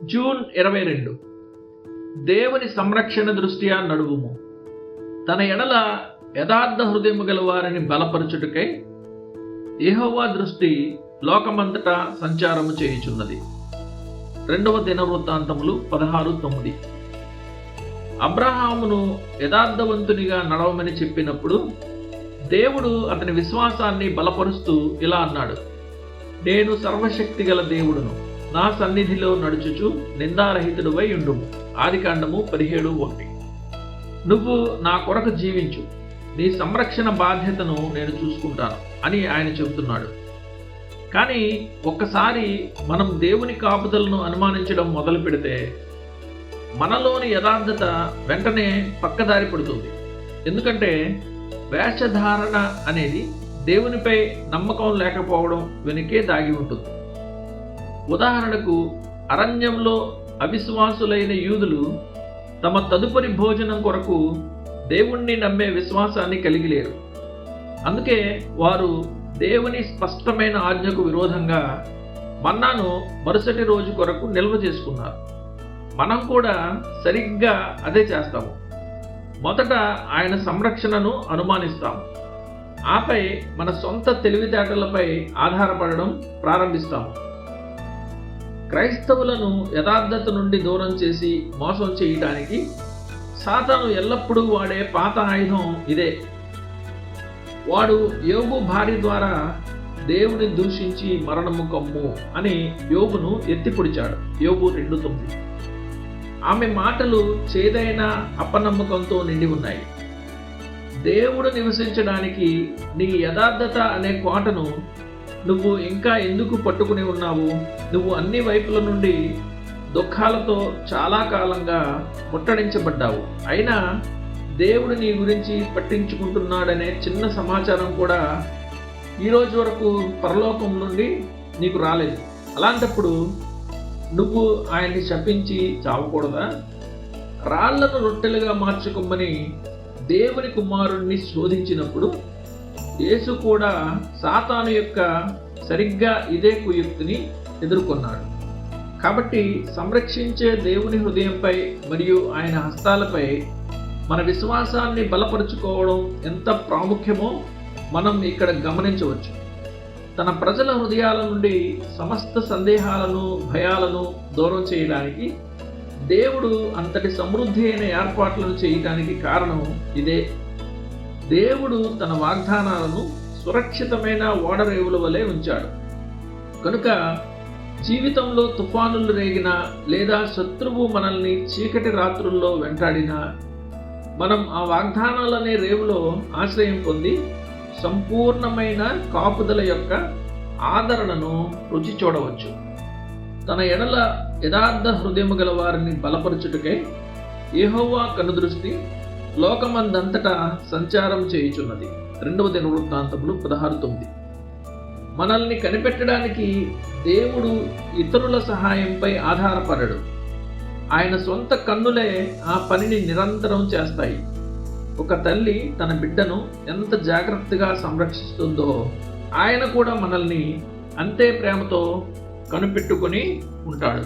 June 22. దేవుని సంరక్షణ దృష్ట్యా నడువుము. తన ఎడల యథార్థ హృదయము గల వారిని బలపరచుటకై యెహోవా దృష్టి లోకమంతటా సంచారము చేయుచున్నది. 2వ దినవృత్తాంతములు 16:9. అబ్రహామును యథార్థవంతునిగా నడవమని చెప్పినప్పుడు దేవుడు అతని విశ్వాసాన్ని బలపరుస్తూ ఇలా అన్నాడు: నేను సర్వశక్తిగల దేవుడును, నా సన్నిధిలో నడుచుచు నిందారహితుడువై ఉండుము. ఆదికాండము 17:1. నువ్వు నా కొరకు జీవించు, నీ సంరక్షణ బాధ్యతను నేను చూసుకుంటాను అని ఆయన చెబుతున్నాడు. కానీ ఒక్కసారి మనం దేవుని కాపుదలను అనుమానించడం మొదలు పెడితే మనలోని యథార్థత వెంటనే పక్కదారి పడుతుంది. ఎందుకంటే వేషధారణ అనేది దేవునిపై నమ్మకం లేకపోవడం వెనుకే దాగి ఉంటుంది. ఉదాహరణకు, అరణ్యంలో అవిశ్వాసులైన యూదులు తమ తదుపరి భోజనం కొరకు దేవుణ్ణి నమ్మే విశ్వాసాన్ని కలిగి లేరు. అందుకే వారు దేవుని స్పష్టమైన ఆజ్ఞకు విరోధంగా మన్నాను మరుసటి రోజు కొరకు నిల్వ చేసుకున్నారు. మనం కూడా సరిగ్గా అదే చేస్తాము. మొదట ఆయన సంరక్షణను అనుమానిస్తాము, ఆపై మన సొంత తెలివితేటలపై ఆధారపడడం ప్రారంభిస్తాము. క్రైస్తవులను యథార్థత నుండి దూరం చేసి మోసం చేయడానికి సాతాను ఎల్లప్పుడూ వాడే పాత ఆయుధం ఇదే. వాడు యోబు భార్య ద్వారా దేవుని దూషించి మరణము కమ్ము అని యోబును ఎత్తిపొడిచాడు. యోబు 2:9. ఆమె మాటలు చేదైన అపనమ్మకంతో నిండి ఉన్నాయి. దేవుడు నివసించడానికి నీ యథార్థత అనే కోటను నువ్వు ఇంకా ఎందుకు పట్టుకుని ఉన్నావు? నువ్వు అన్ని వైపుల నుండి దుఃఖాలతో చాలా కాలంగా ముట్టడించబడ్డావు. అయినా దేవుడు నీ గురించి పట్టించుకుంటున్నాడనే చిన్న సమాచారం కూడా ఈరోజు వరకు పరలోకం నుండి నీకు రాలేదు. అలాంటప్పుడు నువ్వు ఆయన్ని శపించి చావకూడదా? రాళ్లను రొట్టెలుగా మార్చుకోమని దేవుని కుమారుణ్ణి శోధించినప్పుడు యేసు కూడా సాతాను యొక్క సరిగ్గా ఇదే కుయుక్తిని ఎదుర్కొన్నాడు. కాబట్టి సంరక్షించే దేవుని హృదయంపై మరియు ఆయన హస్తాలపై మన విశ్వాసాన్ని బలపరుచుకోవడం ఎంత ప్రాముఖ్యమో మనం ఇక్కడ గమనించవచ్చు. తన ప్రజల హృదయాల నుండి సమస్త సందేహాలను, భయాలను దూరం చేయడానికి దేవుడు అంతటి సమృద్ధి అయిన ఏర్పాట్లను చేయడానికి కారణం ఇదే. దేవుడు తన వాగ్దానాలను సురక్షితమైన ఓడరేవుల వలె ఉంచాడు. కనుక జీవితంలో తుఫానులు రేగినా లేదా శత్రువు మనల్ని చీకటి రాత్రుల్లో వెంటాడినా మనం ఆ వాగ్దానాలనే రేవులో ఆశ్రయం పొంది సంపూర్ణమైన కాపుదల యొక్క ఆదరణను రుచి చూడవచ్చు. తన ఎడల యథార్థ హృదయము గల వారిని బలపరచుటకై యెహోవా కనుదృష్టి లోకమందంతటా సంచారం చేయుచున్నది. 2వ దినవృత్తాంతములు 16:9. మనల్ని కనిపెట్టడానికి దేవుడు ఇతరుల సహాయంపై ఆధారపడడు. ఆయన సొంత కన్నులే ఆ పనిని నిరంతరం చేస్తాయి. ఒక తల్లి తన బిడ్డను ఎంత జాగ్రత్తగా సంరక్షిస్తుందో ఆయన కూడా మనల్ని అంతే ప్రేమతో కనిపెట్టుకొని ఉంటాడు.